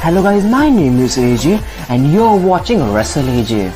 Hello guys, my name is AJ and you're watching Wrestle AJ.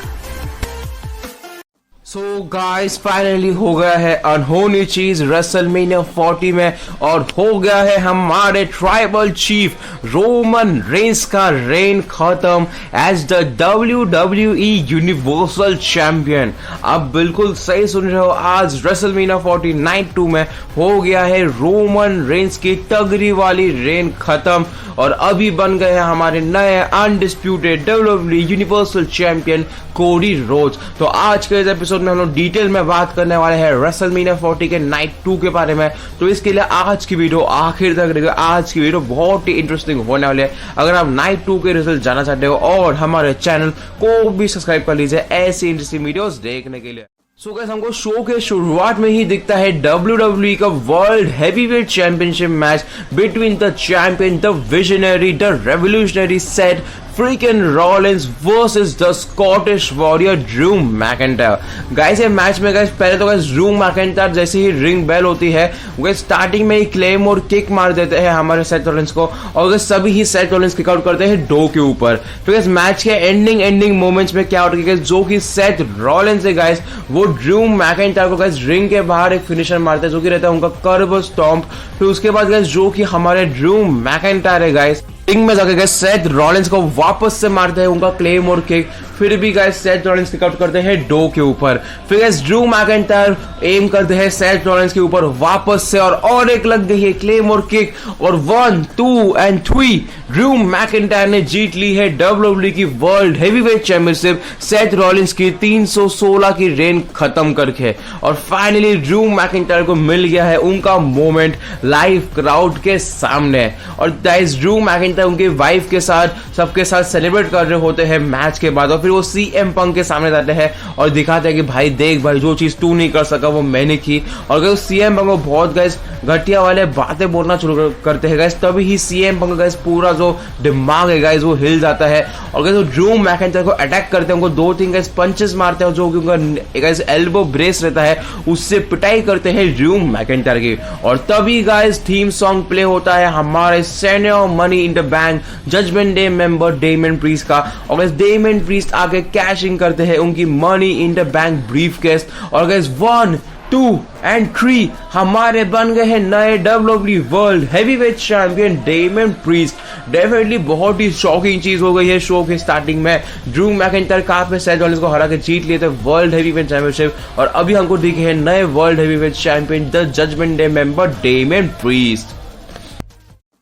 So guys finally हो गया है अनहोनी चीज रेसलमेनिया 40 में और हो गया है हमारे ट्राइबल चीफ रोमन रेंस का रेन खत्म as the WWE universal champion. आप बिल्कुल सही सुन रहे हो, आज रेसलमेनिया 40 नाइट 2 में हो गया है रोमन रेंस की तगड़ी वाली रेन खत्म और अभी बन गए हैं हमारे नए undisputed WWE universal champion Cody Rhodes. तो आज के इस एपिसोड में हम लोग डिटेल में बात करने वाले हैं रेसलमेनिया 40 के नाइट 2 के बारे में। तो इसके लिए आज की वीडियो आखिर तक रहेगा। आज की वीडियो बहुत ही इंटरेस्टिंग होने वाली है। अगर आप नाइट 2 के रिजल्ट जानना चाहते हो और हमारे चैनल को भी सब्सक्राइब कर लीजिए ऐसी इंटरेस्टिंग वीडियोस देखने के लिए। सो गाइस, हमको शो के शुरुआत में ही दिखता है WWE का world heavyweight championship match between the champion, the visionary, the revolutionary Seth freaking Rollins versus the Scottish warrior Drew McIntyre. Guys ये मैच में गाइस पहले तो गाइस ड्रू मैकिंटायर जैसे ही रिंग बेल होती है गाइस स्टार्टिंग में ही क्लेम और किक मार देते हैं हमारे सेथ रॉलिंस को और गाइस सभी ही सेथ रॉलिंस किक आउट करते हैं डो के ऊपर। फिर गाइस मैच के एंडिंग मोमेंट्स में क्या होता है जो कि सेथ रॉलिंस है गाइस वो ड्रू मैकिंटायर को गाइस रिंग के बाहर एक फिनिशर मारते हैं जो कि रहता है उनका कर्ब स्टॉम्प। फिर उसके बाद गाइस जो कि हमारे ड्रू मैकिंटायर है गाइस रिंग में जाके गाइस सेथ रॉलिंस को वापस से मारते हैं उनका क्लेम और किक। फिर भी guys Seth Rollins kick out करते हैं डो के ऊपर। फिर गाइस ड्रू मैकिंटायर एम करते हैं सेथ रॉलिंस के ऊपर वापस से और एक लग गई है क्लेम और किक और 1 2 एंड 3 ड्रू मैकिंटायर ने जीत ली है WWE की world heavyweight championship Seth Rollins की 316 की रेन खत्म करके। और फाइनली ड्रू मैकिंटायर को मिल गया है उनका मोमेंट लाइव क्राउड के सामने। और गाइस ड्रू मैकिंटायर उनके वाइफ के साथ सबके साथ सेलिब्रेट कर रहे होते हैं मैच के बाद और फिर वो CM पंक के सामने जाते हैं और दिखाते हैं कि भाई देख भाई जो चीज तू नहीं कर सका वो मैंने की। और गाइस CM पंक को बहुत गाइस घटिया वाले बातें बोलना शुरू करते हैं गाइस, तभी ही CM पंक गाइस पूरा जो दिमाग है गाइस वो हिल जाता है और गाइस वो ड्रू मैकिंटायर को अटैक करते हैं, उनको 2-3 गाइस पंचेस मारते हैं जो कि उनका गाइस एल्बो ब्रेस रहता है उससे पिटाई करते हैं ड्रू मैकिंटायर की। और तभी गाइस थीम सॉन्ग प्ले होता है हमारे senior money in the bank Judgment Day member Damian Priest का और गाइस डेमन प्रीस्ट आके कैशिंग करते हैं उनकी money in the bank briefcase और गाइस 1 2 एंड 3 हमारे बन गए हैं नए WWE world heavyweight champion Damian Priest. Definitely बहुत ही शॉकिंग चीज हो गई है शो के स्टार्टिंग में। ड्रू मैकिंटायर काफी सेथ रॉलिंस को हरा के जीत लिए थे वर्ल्ड हैवीवेट चैंपियनशिप और अभी हमको दिखे हैं नए world heavyweight champion the Judgment Day member Damian Priest.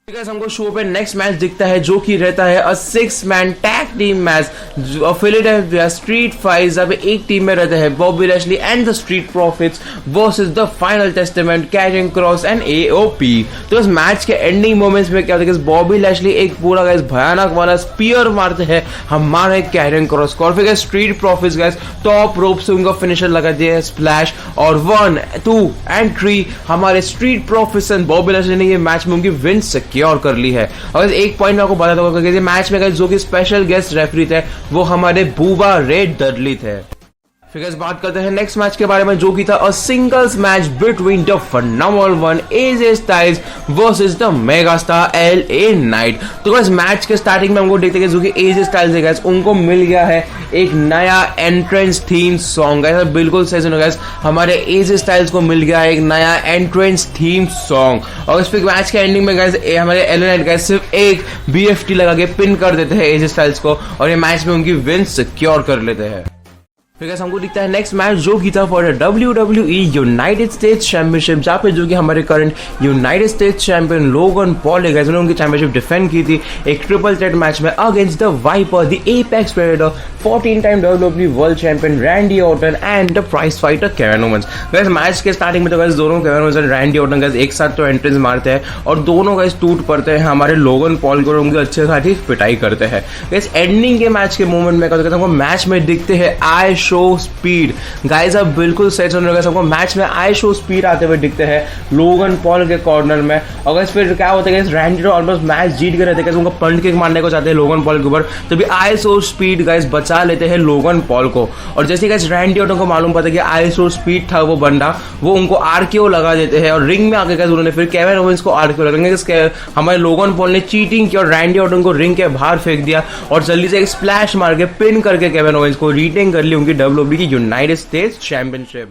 हमको शो पे नेक्स्ट मैच दिखता है जो कि रहता है a 6-man tag team match Philadelphia street fights. अब एक टीम में रहते हैं Bobby Lashley and the Street Profits versus the Final Testament Karrion Kross and AOP। तो इस मैच के एंडिंग मोमेंट्स में क्या होता है बॉबी लैशली एक पूरा गाइस भयानक वाला स्पीयर मारते हैं हमारे कैरियन क्रॉस को और फिर street profits guys top rope से उनका फिनिशर लगाते हैं स्प्लैश और 1 2 एंड 3 हमारे street profits and Bobby Lashley ने ये मैच में उनकी विन सिक्योर कर ली है। और एक पॉइंट मैं आपको बताता हूँ मैच में जो कि स्पेशल गेस्ट रेफरी थे वो हमारे बूबा रेड डडली थे। फिर बात करते हैं नेक्स्ट मैच के बारे में जो कि था a singles match between the phenomenal one AJ Styles versus the mega star LA Knight. तो गाइस मैच के स्टार्टिंग में हमको देखते हैं जो कि AJ स्टाइल्स है गाइस उनको मिल गया है एक नया एंट्रेंस थीम सॉन्ग। गाइस बिल्कुल सही सुनो गाइस, हमारे AJ स्टाइल्स को मिल गया है एक नया एंट्रेंस थीम सॉन्ग। और इस मैच के एंडिंग में गाइस हमारे LA नाइट गाइस सिर्फ एक BFT लगा के पिन कर देते हैं AJ स्टाइल्स को और ये मैच में उनकी विन सिक्योर कर लेते हैं। फिर हमको दिखता है नेक्स्ट मैच जो की था for WWE United States championship जहाँ पे जो कि हमारे current United States champion Logan Paul है उन्होंने उनकी चैंपियनशिप डिफेंड की थी एक ट्रिपल थ्रेट मैच में against the Viper the Apex Predator 14 time WWE world champion Randy Orton and the Prize Fighter Kevin Owens. Guys match के starting में तो गाइस दोनों केविन ओवेंस और रैंडी ऑर्टन गाइस एक साथ तो एंट्रेंस मारते हैं और दोनों गाइस टूट पड़ते हैं हमारे लोगन पॉल को उनके अच्छे साथ ही पिटाई करते हैं। गाइस एंडिंग के मैच के मोमेंट में हमको मैच में दिखते हैं आय शो स्पीड। गाइस आप बिल्कुल सही सुन रहे हो, सबको मैच में आई शो स्पीड आते हुए दिखते हैं लोगन पॉल के कॉर्नर में। और फिर क्या होता है, रैंडी ऑलमोस्ट मैच जीत के रहते हैं, उनको पंट किक मारने को चाहते हैं लोगन पॉल के ऊपर, तभी आई शो स्पीड गाइस बचा लेते हैं लोगन पॉल को। और जैसे गाइस रैंडी ऑर्टन को मालूम पड़ता है कि आई शो स्पीड था वो बंदा, वो उनको आरकेओ लगा देते हैं और रिंग में आके गाइस उन्होंने फिर केविन ओवेंस को आरकेओ लगाएंगे। हमारे लोगन पॉल ने चीटिंग की और रैंडी ऑर्टन को रिंग के बाहर फेंक दिया और जल्दी से एक स्प्लैश मार के पिन करके केविन ओवेंस को रिटेन कर ली उनकी WWE की यूनाइटेड स्टेट्स चैंपियनशिप।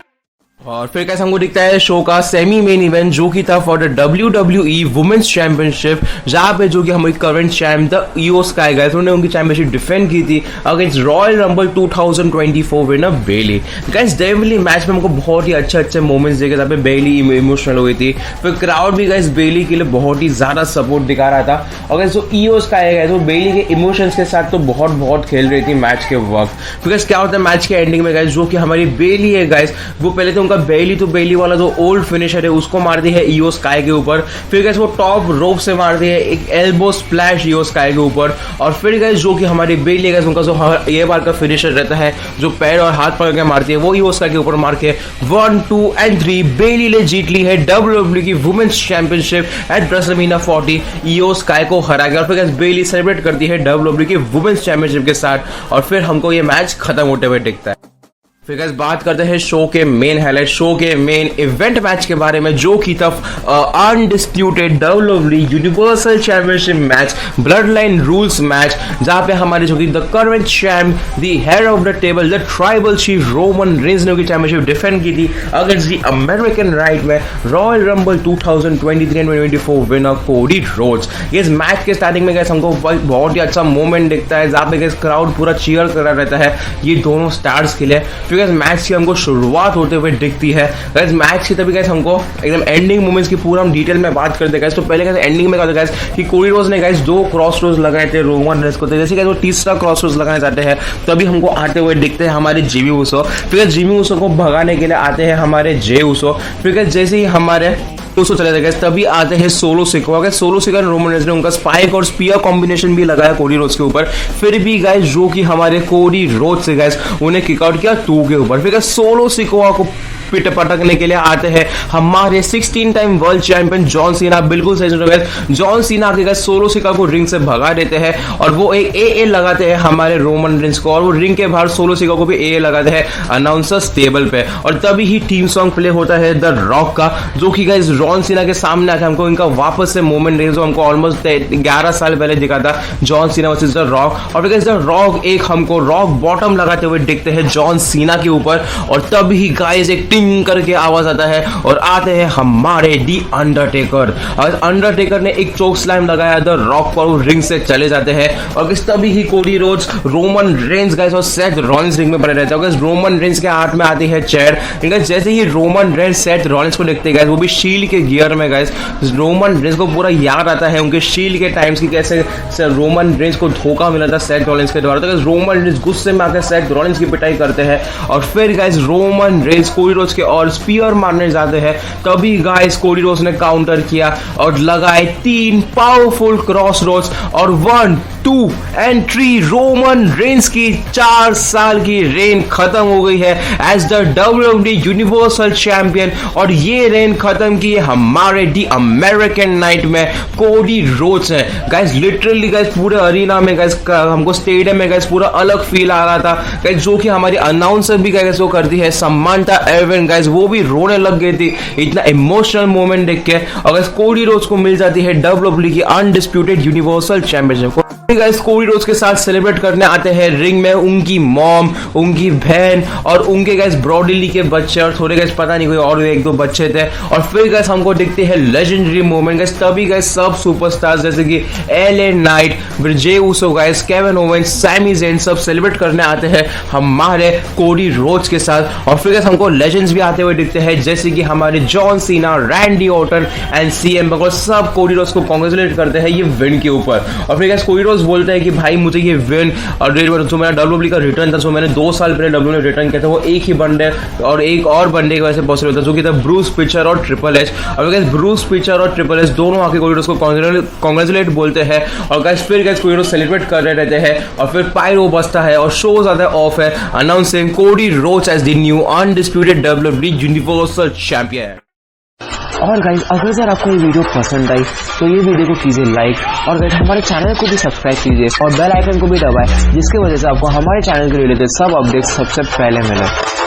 और फिर कैसे हमको दिखता है शो का सेमी मेन इवेंट जो कि था for the WWE women's championship, जहां पे जो कि हमारी current champ the Iyo Sky guys उन्होंने उनकी चैंपियनशिप डिफेंड की थी against Royal Rumble 2024 winner Bayley. Guys definitely match में हमको बहुत ही अच्छे मोमेंट्स देखे जहाँ पे बेली इमोशनल हुई थी, फिर क्राउड भी गाइस बेली के लिए बहुत ही ज्यादा सपोर्ट दिखा रहा था। और गाइस जो इयो स्काई गाइस वो बेली के इमोशंस के साथ तो बहुत खेल रही थी मैच के वक्त। फिर क्या होता है मैच के एंडिंग में गाइस जो कि हमारी बेली है गाइस वो पहले तो बेली वाला जो ओल्ड फिनिशर है उसको मारती है इयो स्काई के ऊपर, फिर गाइस वो टॉप रोप से मारती है एक एल्बो स्प्लैश इयो स्काई के ऊपर। और फिर गाइस जो कि हमारी बेली गाइस उनका जो ये बार का फिनिशर रहता है जो पैर और हाथ पकड़ के मारती है वो इयो स्काई के ऊपर मार के 1, 2 and 3 बेली ने जीत ली है WWE की वुमेन्स चैंपियनशिप एट रेसलमेनिया 40 इयो स्काई को हरा गया। और फिर गाइस बेली सेलिब्रेट करती है WWE की वुमेन्स चैंपियनशिप के साथ और फिर हमको ये मैच खत्म होते हुए दिखता है। फिर गाइस बात करते हैं शो के मेन हाईलाइट, शो के मेन इवेंट मैच के बारे में जो कि था undisputed WWE universal championship match, blood line rules match, जहां पे हमारे जो कि the current champ the head of the table the tribal chief Roman Reigns ने चैंपियनशिप डिफेंड की थी अगेंस्ट द अमेरिकन राइट में royal rumble 2023-2024 winner Cody Rhodes. इस मैच के स्टार्टिंग में गाइस हमको बहुत ही अच्छा मोमेंट दिखता है जहां पे गाइस क्राउड पूरा चीयर कर रहा रहता है ये दोनों स्टार्स के लिए। मैच की हमको शुरुआत होते हुए दिखती है गाइस मैच की, तभी गाइस हमको एकदम एंडिंग मोमेंट्स की पूरा हम डिटेल में बात करते हैं गाइस। तो पहले गाइस एंडिंग में क्या होता है गाइस कि कोडी रोड्स ने गाइस 2 क्रॉस रोड्स लगाए थे रोमन रेंज को, जैसे गाइस वो तीसरा क्रॉस रोड्स लगाने जाते हैं तभी हमको आते हुए दिखते हैं हमारे जिमी ऊसो। फिर जिमी ऊसो को भगाने के लिए आते हैं हमारे जे ऊसो। फिर गाइस जैसे ही हमारे उसको चले जाएगा तभी आते हैं solo Sikoa. Solo Sikoa Roman Reigns ने उनका स्पाइक और स्पीयर कॉम्बिनेशन भी लगाया कोडी रोड्स के ऊपर, फिर भी गाइस जो कि हमारे कोडी रोड्स से गाइस उन्हें किकआउट किया 2 के ऊपर। फिर सोलो सिकोआ को पिट पटकने के लिए आते हैं हमारे 16 time world champion John Cena. बिल्कुल सही सुन रहे हो, जॉन सीना के गाइस सोलो सिकोआ को रिंग से भगा देते हैं और वो एक ए लगाते हैं हमारे रोमन रेंज को और वो रिंग के बाहर सोलो सिकोआ को भी ए लगाते हैं अनाउंसर्स टेबल पे। और तभी ही टीम सॉन्ग प्ले होता है द रॉक का जो कि गाइस जॉन सीना के सामने आके हमको इनका वापस से मोमेंट देखे जो हमको ऑलमोस्ट 11 साल पहले दिखा था John Cena versus the rock. और गाइस द रॉक एक हमको रॉक बॉटम लगाते हुए दिखते हैं जॉन सीना के ऊपर और तब ही गाइस एक टिंग करके आवाज आता है और आते हैं हमारे दी अंडरटेकर। और अंडरटेकर ने एक चोक स्लैम लगाया द रॉक पर, रिंग से चले जाते हैं और तभी ही Cody Rhodes Roman Reigns guys और सेथ रॉलिंस रिंग में पड़े रहते हैं। रोमन रेंज के हाथ में आती है चेयर, जैसे ही रोमन रेंज सेथ रॉलिंस को देखते हैं वो भी शील्ड के गियर में गाइस रोमन रेंज को पूरा याद आता है उनके शील्ड के टाइम्स की कैसे रोमन रेंज को धोखा मिला था सेथ रॉलिंस के द्वारा। तो रोमन रेंज गुस्से में आकर सेथ रॉलिंस की पिटाई करते हैं और फिर guys Roman Reigns Cody Rhodes के और स्पीयर मारने जाते हैं तभी गाइस कोडी रोड्स ने काउंटर किया और लगाए 3 पावरफुल क्रॉस रोड्स और 1, 2 and 3 रोमन रेंज की 4 साल की रेन खत्म हो गई है as the WWE universal champion. और ये रेन खत्म की हमारे दी अमेरिकन नाइट में कोडी रोड्स है गाइस। लिटरली गाइस पूरे अरीना में गाइस हमको स्टेडियम में गाइस पूरा अलग फील आ रहा था गाइस, जो कि हमारी अनाउंसर भी गाइस वो करती है समांथा एरविन गाइस, वो भी रोने लग गई थी इतना इमोशनल मोमेंट देख के। और गाइस कोडी रोड्स को मिल जाती है WWE की undisputed universal championship. Guys Cody Rhodes के साथ सेलिब्रेट करने आते हैं रिंग में उनकी मॉम, उनकी बहन और उनके गाइस ब्रॉडली के बच्चे और थोड़े गाइस पता नहीं कोई और 1-2 बच्चे थे। और फिर गाइस हमको दिखते हैं लेजेंडरी मोमेंट गाइस, तभी गाइस सब सुपरस्टार्स जैसे कि LA Knight, Jey Uso guys, Kevin Owens, Sami Zayn सब सेलिब्रेट करने आते हैं हमारे कोडी रोड्स के साथ। और फिर गाइस हमको लेजेंड्स भी आते हुए दिखते हैं जैसे कि हमारे John Cena, Randy Orton and CM पंक, सब कोडी रोड्स को कांग्रेचुलेट करते हैं ये विन के ऊपर। और फिर गाइस कोडी रोड्स कोडियोस बोलते हैं कि भाई मुझे ये विन और जो मेरा WWE का रिटर्न था, सो मैंने 2 साल पहले WWE ने रिटर्न किया था, वो एक ही बंदे और एक और बंदे की वजह से पॉसिबल होता है, जो कि था ब्रूस पिचर और ट्रिपल एच। और गाइस ब्रूस पिचर और ट्रिपल एच दोनों आके कोडियोस को कांग्रेचुलेट बोलते हैं और गाइस फिर गाइस कोडियोस सेलिब्रेट कर रहे रहते हैं और फिर पायरो बजता है और शो ज़्यादा ऑफ है, announcing Cody Rhodes as the new undisputed WWE universal champion. और गाइस अगर सर आपको ये वीडियो पसंद आई तो ये वीडियो को कीजिए लाइक और गाइस हमारे चैनल को भी सब्सक्राइब कीजिए और बेल आइकन को भी दबाएं, जिसकी वजह से आपको हमारे चैनल के रिलेटेड सब अपडेट्स सबसे पहले मिले।